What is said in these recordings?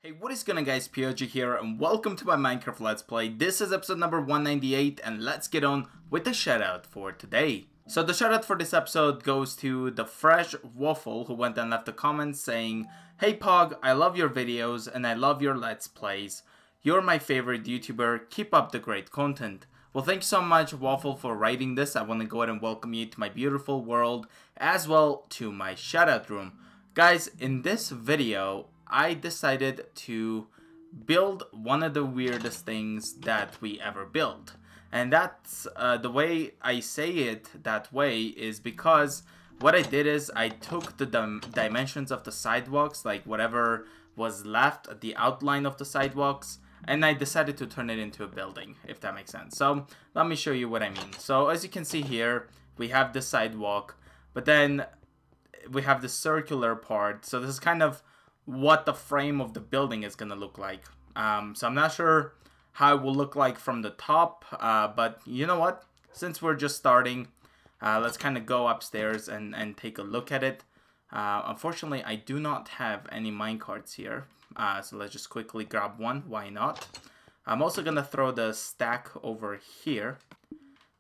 Hey, what is going on guys, POG here and welcome to my Minecraft Let's Play. This is episode number 198 and let's get on with the shoutout for today. So the shoutout for this episode goes to the Fresh Waffle who went and left a comment saying, "Hey Pog, I love your videos and I love your Let's Plays. You're my favorite YouTuber, keep up the great content." Well, thanks so much Waffle for writing this. I want to go ahead and welcome you to my beautiful world as well to my shoutout room. Guys, in this video, I decided to build one of the weirdest things that we ever built. And that's the way I say it that way is because what I did is I took the dimensions of the sidewalks, like whatever was left, the outline of the sidewalks, and I decided to turn it into a building, if that makes sense. So let me show you what I mean. So as you can see here, we have the sidewalk, but then we have the circular part. So this is kind of what the frame of the building is going to look like. So I'm not sure how it will look like from the top, but you know what? Since we're just starting, let's kind of go upstairs and take a look at it. Unfortunately, I do not have any minecarts here, so let's just quickly grab one. Why not? I'm also going to throw the stack over here,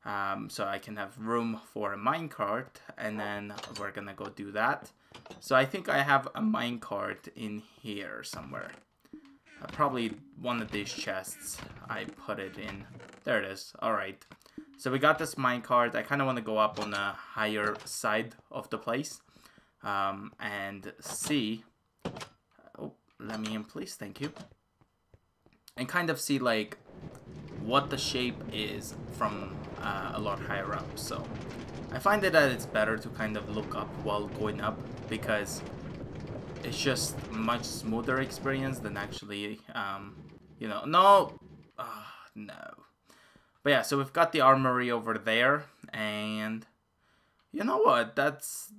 so I can have room for a minecart, and then we're going to go do that. So I think I have a minecart in here somewhere. Probably one of these chests. I put it in. There it is. Alright. So we got this minecart. I kind of want to go up on the higher side of the place. And see. Oh, let me in please. Thank you. And kind of see like what the shape is from a lot higher up. So I find that it's better to kind of look up while going up because it's just much smoother experience than actually, you know, no. But yeah, so we've got the armory over there, and you know what? That's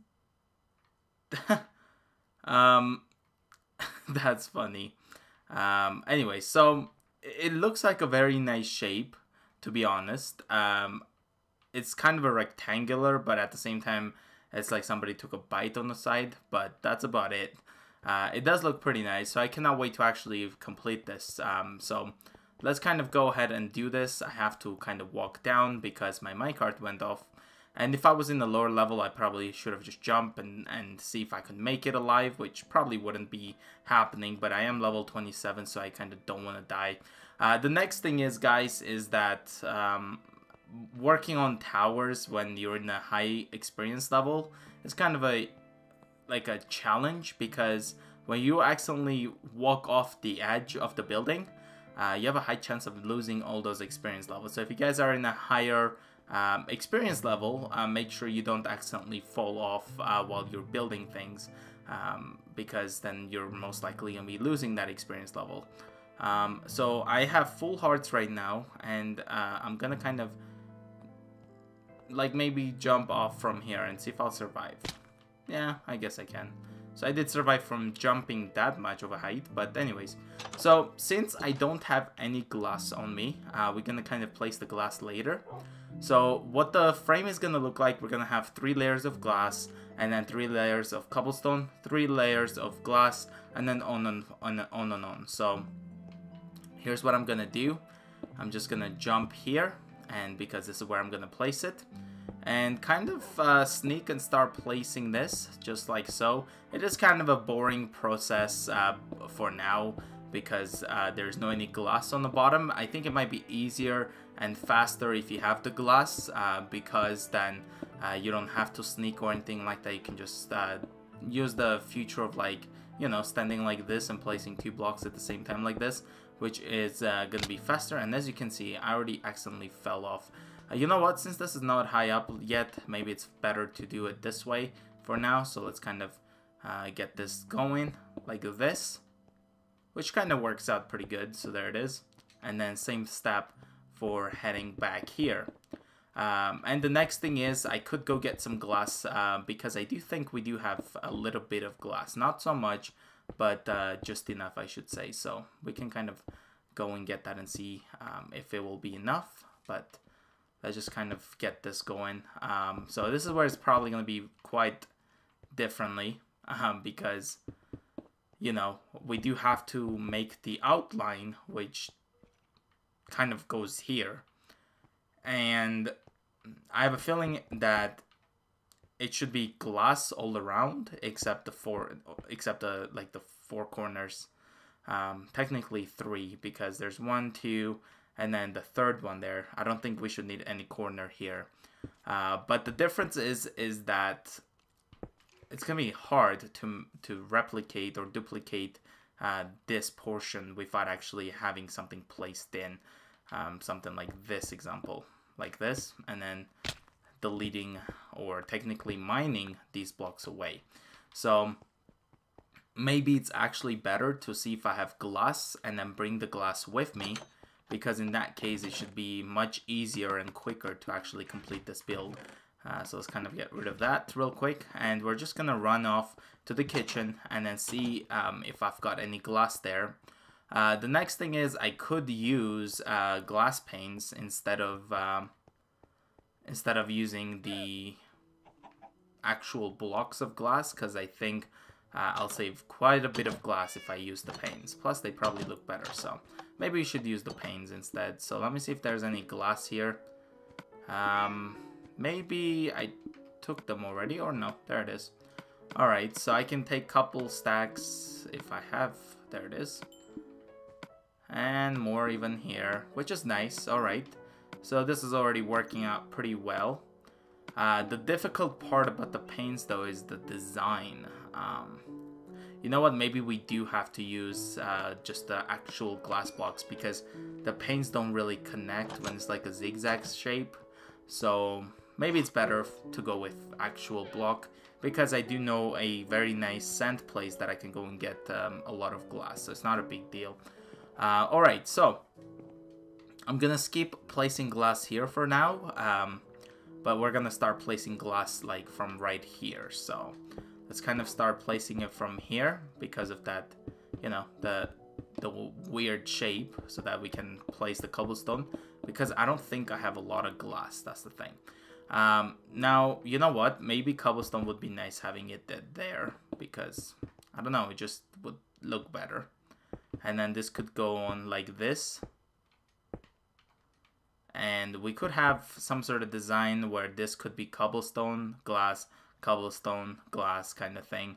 that's funny. Anyway, so it looks like a very nice shape, to be honest. It's kind of a rectangular, but at the same time, it's like somebody took a bite on the side, but that's about it. It does look pretty nice, so I cannot wait to actually complete this. So let's kind of go ahead and do this. I have to kind of walk down because my minecart went off. And if I was in the lower level, I probably should have just jumped and see if I could make it alive, which probably wouldn't be happening, but I am level 27, so I kind of don't want to die. The next thing is, guys, is that working on towers when you're in a high experience level is kind of a challenge, because when you accidentally walk off the edge of the building, you have a high chance of losing all those experience levels. So if you guys are in a higher experience level, make sure you don't accidentally fall off while you're building things, because then you're most likely gonna be losing that experience level. So I have full hearts right now, and I'm gonna kind of like maybe jump off from here and see if I'll survive. Yeah, I guess I can. So I did survive from jumping that much of a height, but anyways. So since I don't have any glass on me, we're gonna kind of place the glass later. So what the frame is gonna look like, we're gonna have 3 layers of glass, and then 3 layers of cobblestone, 3 layers of glass, and then on and on. So here's what I'm gonna do. I'm just gonna jump here, and because this is where I'm gonna place it, and kind of sneak and start placing this just like so. It is kind of a boring process for now because there's no any glass on the bottom. I think it might be easier and faster if you have the glass, because then you don't have to sneak or anything like that. You can just use the feature of, like, you know, standing like this and placing 2 blocks at the same time like this, which is gonna be faster. And as you can see, I already accidentally fell off. You know what, since this is not high up yet, maybe it's better to do it this way for now. So let's kind of get this going like this, which kind of works out pretty good. So there it is. And then same step for heading back here. And the next thing is I could go get some glass, because I do think we do have a little bit of glass. Not so much, but just enough, I should say. So we can kind of go and get that and see if it will be enough. But let's just kind of get this going. So this is where it's probably going to be quite differently, because you know, we do have to make the outline, which kind of goes here. And I have a feeling that it should be glass all around, except the four corners. Technically 3, because there's 1, 2, and then the third one there. I don't think we should need any corner here. But the difference is that it's gonna be hard to replicate or duplicate this portion without actually having something placed in, something like this example, like this, and then deleting or technically mining these blocks away. So maybe it's actually better to see if I have glass and then bring the glass with me, because in that case it should be much easier and quicker to actually complete this build. So let's kind of get rid of that real quick, and we're just gonna run off to the kitchen and then see if I've got any glass there. The next thing is I could use glass panes instead of using the actual blocks of glass, because I think I'll save quite a bit of glass if I use the panes. Plus they probably look better, so maybe we should use the panes instead. So let me see if there's any glass here. Maybe I took them already, or no, there it is. Alright, so I can take couple stacks if I have, there it is. And more even here, which is nice. Alright, so this is already working out pretty well. The difficult part about the paints though is the design. You know what, maybe we do have to use just the actual glass blocks, because the paints don't really connect when it's like a zigzag shape. So maybe it's better to go with actual block, because I do know a very nice sand place that I can go and get a lot of glass, so it's not a big deal. Alright, so I'm gonna skip placing glass here for now, but we're gonna start placing glass like from right here. So let's kind of start placing it from here because of that, you know, the weird shape, so that we can place the cobblestone, because I don't think I have a lot of glass, that's the thing. Now, you know what, maybe cobblestone would be nice having it there, because, I don't know, it just would look better. And then this could go on like this. And we could have some sort of design where this could be cobblestone, glass, kind of thing.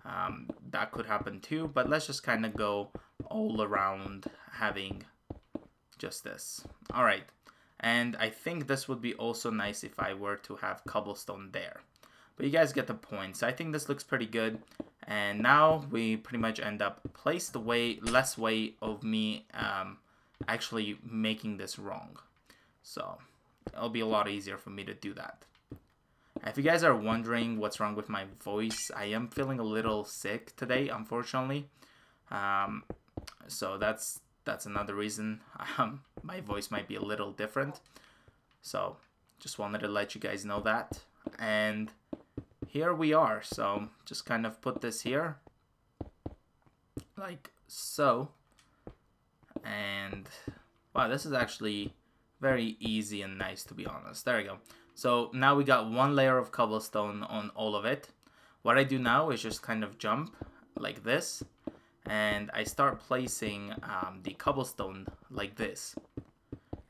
That could happen too, but let's just kind of go all around having just this. Alright, and I think this would be also nice if I were to have cobblestone there. But you guys get the point. So I think this looks pretty good. And now we pretty much end up placed less way of me actually making this wrong. So it'll be a lot easier for me to do that. If you guys are wondering what's wrong with my voice, I am feeling a little sick today, unfortunately. So that's another reason my voice might be a little different. So just wanted to let you guys know that. And here we are. So just kind of put this here like so. And wow, this is actually very easy and nice, to be honest. There we go. So now we got one layer of cobblestone on all of it. What I do now is just kind of jump like this, and I start placing the cobblestone like this.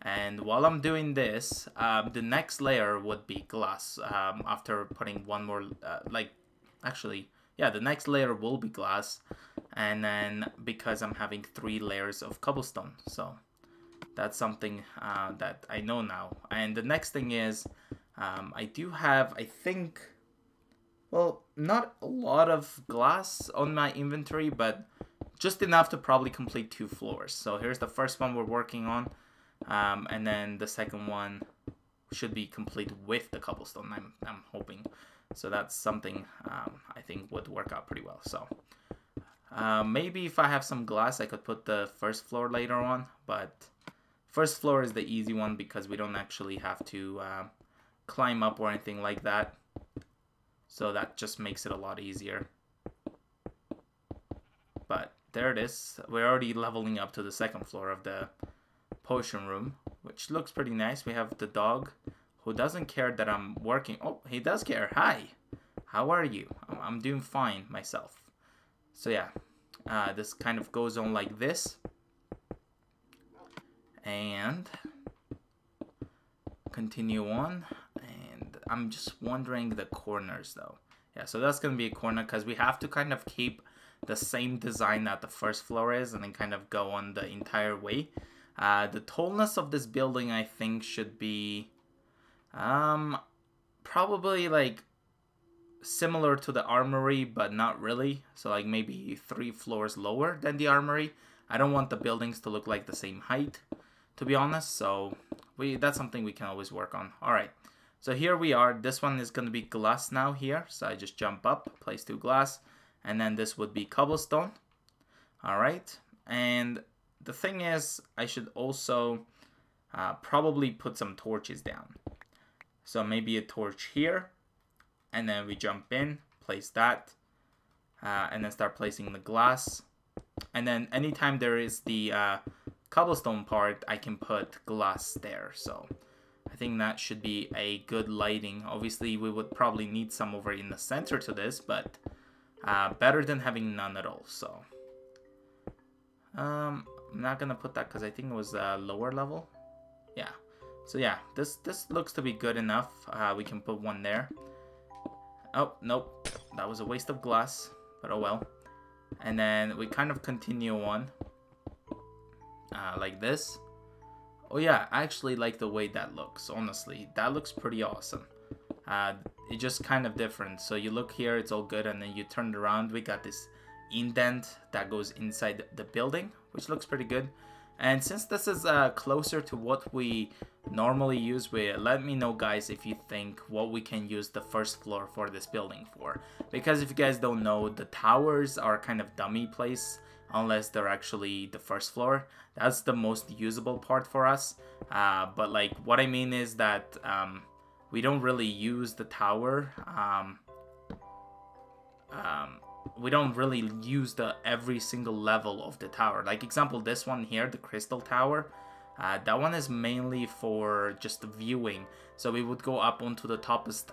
And while I'm doing this, the next layer would be glass. After putting one more, the next layer will be glass. And then because I'm having 3 layers of cobblestone, so that's something that I know now. And the next thing is, I do have, I think, well, not a lot of glass on my inventory, but just enough to probably complete 2 floors. So here's the first one we're working on, and then the second one should be complete with the cobblestone, I'm hoping. So that's something I think would work out pretty well. So maybe if I have some glass, I could put the first floor later on, but first floor is the easy one because we don't actually have to climb up or anything like that. So that just makes it a lot easier. But there it is. We're already leveling up to the second floor of the potion room, which looks pretty nice. We have the dog who doesn't care that I'm working. Oh, he does care. Hi, how are you? I'm doing fine myself. So yeah, This kind of goes on like this. And continue on. And I'm just wondering the corners though. Yeah, so that's going to be a corner because we have to kind of keep the same design that the first floor is and then kind of go on the entire way. The tallness of this building, I think, should be probably like similar to the armory, but not really. So like maybe 3 floors lower than the armory. I don't want the buildings to look like the same height, to be honest. So that's something we can always work on. All right. So here we are. This one is going to be glass now here. So I just jump up, place 2 glass, and then this would be cobblestone. All right. And the thing is, I should also probably put some torches down. So maybe a torch here, and then we jump in, place that, and then start placing the glass. And then anytime there is the cobblestone part, I can put glass there. So I think that should be a good lighting. Obviously, we would probably need some over in the center to this, but better than having none at all. So I'm not gonna put that because I think it was lower level. Yeah. So yeah, this looks to be good enough. We can put one there. Oh, nope. That was a waste of glass, but oh well. And then we kind of continue on like this. Oh yeah, I actually like the way that looks, honestly. That looks pretty awesome. It's just kind of different. So you look here, it's all good, and then you turn it around. We got this indent that goes inside the building, which looks pretty good. And since this is closer to what we normally use, let me know, guys, if you think what we can use the first floor for this building for. Because if you guys don't know, the towers are kind of dummy place unless they're actually the first floor. That's the most usable part for us. But like what I mean is that we don't really use the tower. We don't really use every single level of the tower. Like example, this one here, the crystal tower, that one is mainly for just viewing. So we would go up onto the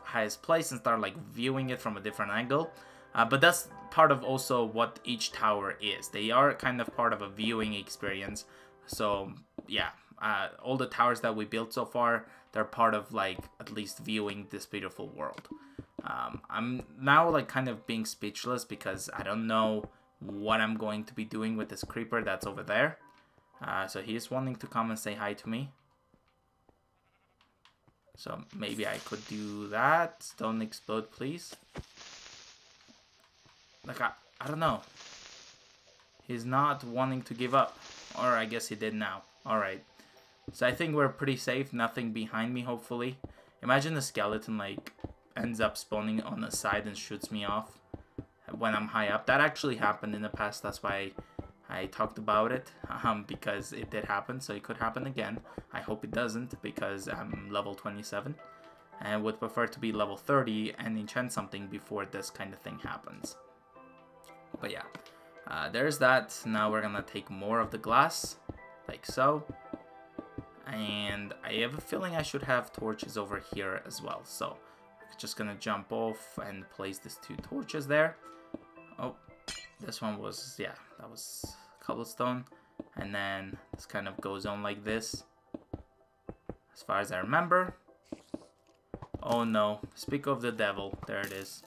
highest place and start like viewing it from a different angle. But that's part of also what each tower is. They are kind of part of a viewing experience. So yeah, all the towers that we built so far, they're part of like at least viewing this beautiful world. I'm now like kind of being speechless because I don't know what I'm going to be doing with this creeper that's over there. So he's wanting to come and say hi to me. So maybe I could do that. Don't explode, please. Like, I don't know. He's not wanting to give up. Or I guess he did now. Alright. So I think we're pretty safe. Nothing behind me, hopefully. Imagine the skeleton, like, ends up spawning on the side and shoots me off when I'm high up. That actually happened in the past. That's why I talked about it. Because it did happen. So it could happen again. I hope it doesn't because I'm level 27. And would prefer to be level 30 and enchant something before this kind of thing happens. But yeah, there's that. Now we're gonna take more of the glass, like so. And I have a feeling I should have torches over here as well. So just gonna jump off and place these 2 torches there. Oh, this one was, yeah, that was cobblestone. And then this kind of goes on like this, as far as I remember. Oh no, speak of the devil, there it is.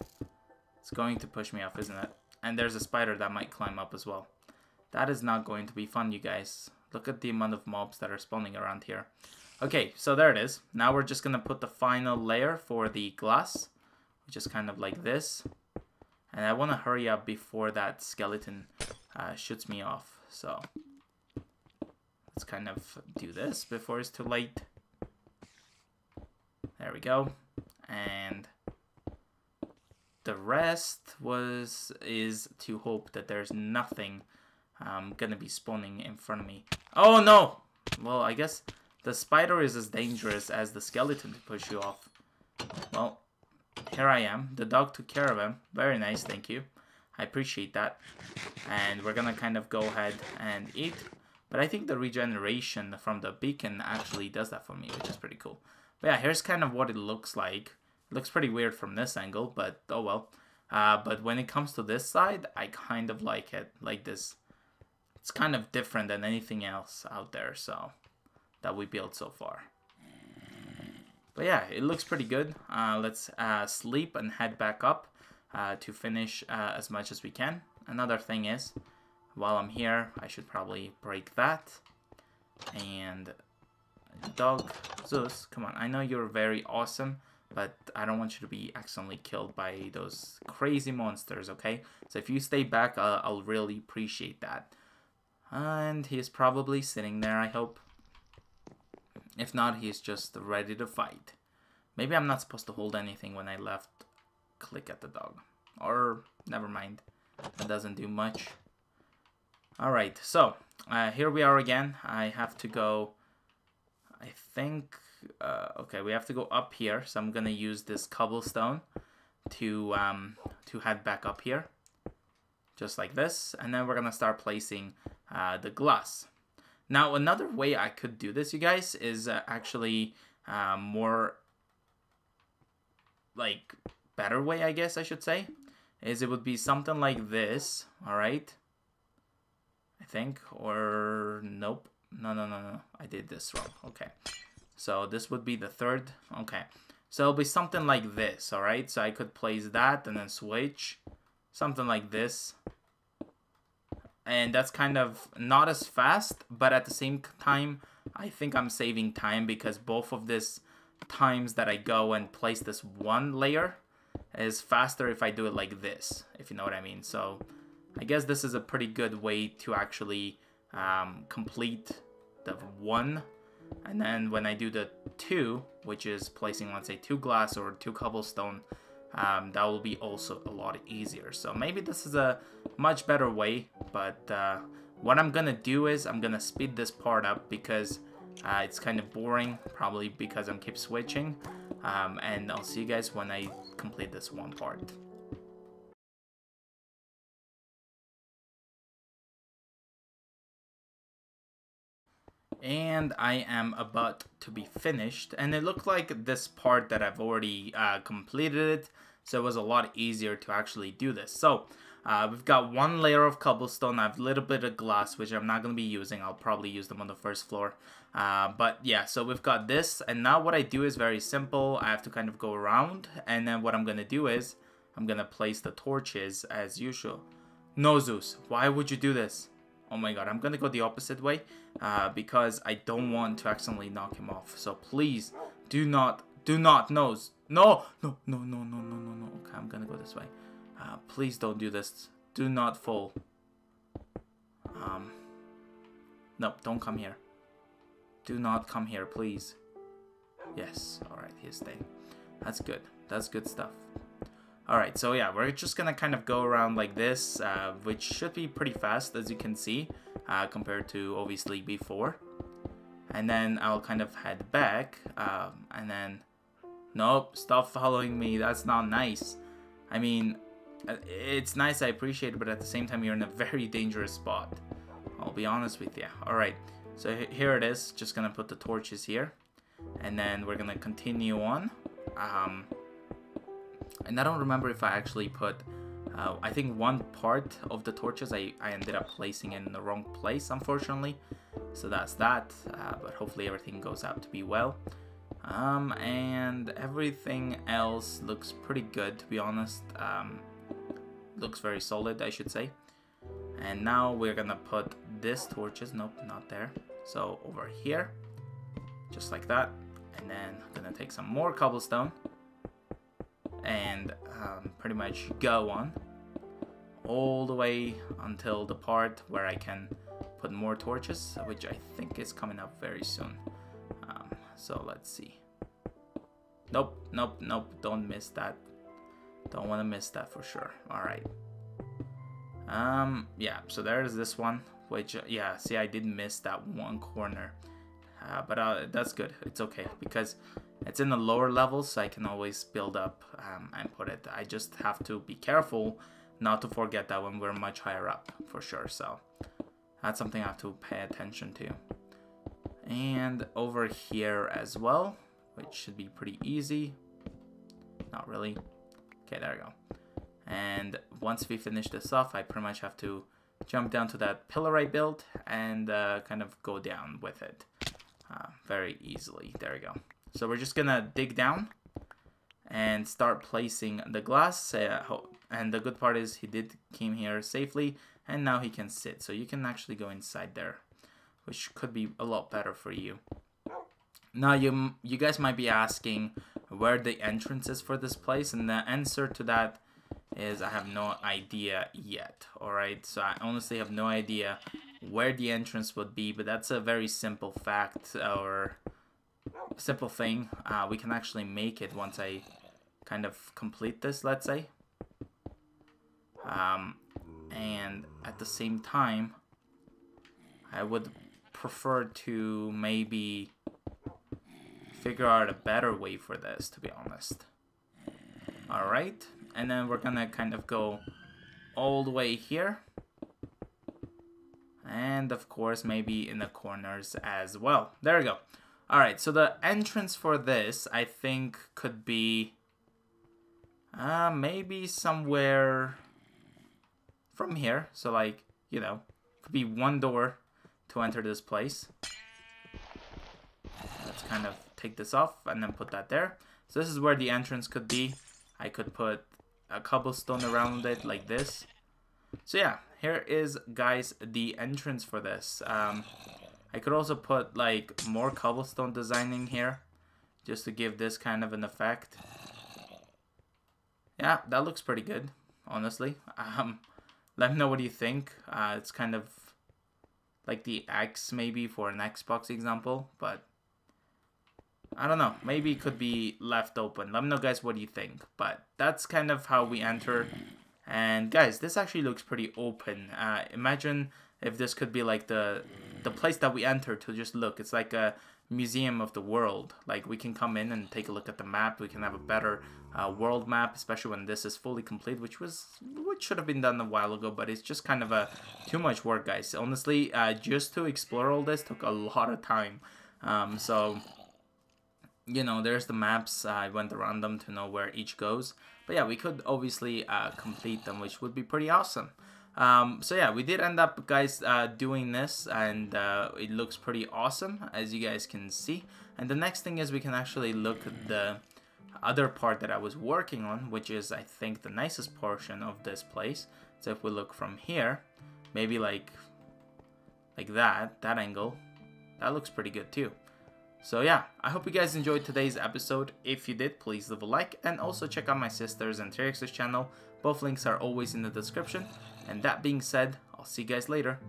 It's going to push me off, isn't it? And there's a spider that might climb up as well. That is not going to be fun, you guys. Look at the amount of mobs that are spawning around here. Okay, so there it is. Now we're just going to put the final layer for the glass, which is kind of like this. And I want to hurry up before that skeleton shoots me off. So let's kind of do this before it's too late. There we go. And the rest is to hope that there's nothing gonna be spawning in front of me. Oh no! Well, I guess the spider is as dangerous as the skeleton to push you off. Well, here I am. The dog took care of him. Very nice, thank you. I appreciate that. And we're gonna kind of go ahead and eat. But I think the regeneration from the beacon actually does that for me, which is pretty cool. But yeah, here's kind of what it looks like. Looks pretty weird from this angle, but oh well. But when it comes to this side, I kind of like it like this. It's kind of different than anything else out there, so that we built so far. But yeah, it looks pretty good. Let's sleep and head back up to finish as much as we can. Another thing is, while I'm here, I should probably break that. And dog, Zeus, come on. I know you're very awesome, but I don't want you to be accidentally killed by those crazy monsters, okay? So if you stay back, I'll really appreciate that. And he's probably sitting there, I hope. If not, he's just ready to fight. Maybe I'm not supposed to hold anything when I left click at the dog. Or, never mind. That doesn't do much. Alright, so, here we are again. I have to go, I think, okay, we have to go up here. So I'm gonna use this cobblestone to head back up here. Just like this. And then we're gonna start placing the glass. Now, another way I could do this, you guys, is actually more, like, better way, I guess I should say, is it would be something like this, alright? I think, or nope. No. I did this wrong. Okay. So this would be the third. Okay. So it'll be something like this, alright? So I could place that and then switch. Something like this. And that's kind of not as fast, but at the same time, I think I'm saving time because both of these times that I go and place this one layer is faster if I do it like this, if you know what I mean. So I guess this is a pretty good way to actually complete the one. And then when I do the two, which is placing, let's say, 2 glass or 2 cobblestone, that will be also a lot easier. So maybe this is a much better way, but what I'm gonna do is I'm gonna speed this part up because it's kind of boring, probably because I'm keep switching, and I'll see you guys when I complete this one part. And I am about to be finished, and it looked like this part that I've already completed it, so it was a lot easier to actually do this. So we've got 1 layer of cobblestone. I have a little bit of glass, which I'm not going to be using. I'll probably use them on the first floor. But yeah, so we've got this, and now what I do is very simple. I have to kind of go around, and then what I'm going to do is I'm going to place the torches as usual. No, Zeus, why would you do this? Oh my god, I'm gonna go the opposite way because I don't want to accidentally knock him off. So please, do not, no. Okay, I'm gonna go this way. Please don't do this. Do not fall. No, don't come here. Do not come here, please. Yes, alright, he's staying. That's good. That's good stuff. Alright, so yeah, we're just gonna kind of go around like this, which should be pretty fast, as you can see, compared to, obviously, before. And then I'll kind of head back, and then... Nope, stop following me, that's not nice. I mean, it's nice, I appreciate it, but at the same time, you're in a very dangerous spot. I'll be honest with you. Alright, so here it is, just gonna put the torches here. And then we're gonna continue on. And I don't remember if I actually put, I think one part of the torches I ended up placing in the wrong place, unfortunately. So that's that, but hopefully everything goes out to be well. And everything else looks pretty good, to be honest. Looks very solid, I should say. And now we're gonna put this torches, nope, not there. So over here, just like that. And then I'm gonna take some more cobblestone. And pretty much go on all the way until the part where I can put more torches, which I think is coming up very soon. So let's see. Nope, don't miss that. Don't want to miss that for sure. Alright. Yeah, so there's this one, which, yeah, see, I did miss that one corner. But that's good. It's okay, because it's in the lower levels, so I can always build up and put it. I just have to be careful not to forget that when we're much higher up, for sure. So that's something I have to pay attention to. And over here as well, which should be pretty easy. Not really. Okay, there we go. And once we finish this off, I pretty much have to jump down to that pillar I built and kind of go down with it very easily. There we go. So we're just gonna dig down and start placing the glass. And the good part is he did came here safely, and now he can sit. So you can actually go inside there, which could be a lot better for you. Now you guys might be asking where the entrance is for this place, and the answer to that is I have no idea yet. Alright, so I honestly have no idea where the entrance would be, but that's a very simple fact or simple thing. We can actually make it once I kind of complete this, let's say. And at the same time, I would prefer to maybe figure out a better way for this, to be honest. Alright, and then we're gonna kind of go all the way here. And of course, maybe in the corners as well. There we go. Alright, so the entrance for this, I think, could be maybe somewhere from here. So like, you know, could be one door to enter this place. Let's kind of take this off and then put that there. So this is where the entrance could be. I could put a cobblestone around it like this. So yeah, here is, guys, the entrance for this. I could also put like more cobblestone designing here just to give this kind of an effect. Yeah, that looks pretty good, honestly. Let me know what you think. It's kind of like the X maybe for an Xbox example, but I don't know. Maybe it could be left open. Let me know, guys, what do you think. But that's kind of how we enter. And guys, this actually looks pretty open. Imagine if this could be like the place that we enter to just look. It's like a museum of the world. Like we can come in and take a look at the map. We can have a better world map, especially when this is fully complete, which should have been done a while ago, but it's just kind of too much work, guys. Honestly, just to explore all this took a lot of time. So you know, there's the maps. I went around them to know where each goes. But yeah, we could obviously complete them, which would be pretty awesome. So yeah, we did end up, guys, doing this, and it looks pretty awesome, as you guys can see. And the next thing is we can actually look at the other part that I was working on, which is, I think, the nicest portion of this place. So if we look from here, maybe like that angle, that looks pretty good too. So yeah, I hope you guys enjoyed today's episode. If you did, please leave a like, and also check out my sister's and Trix's channel. Both links are always in the description. And that being said, I'll see you guys later.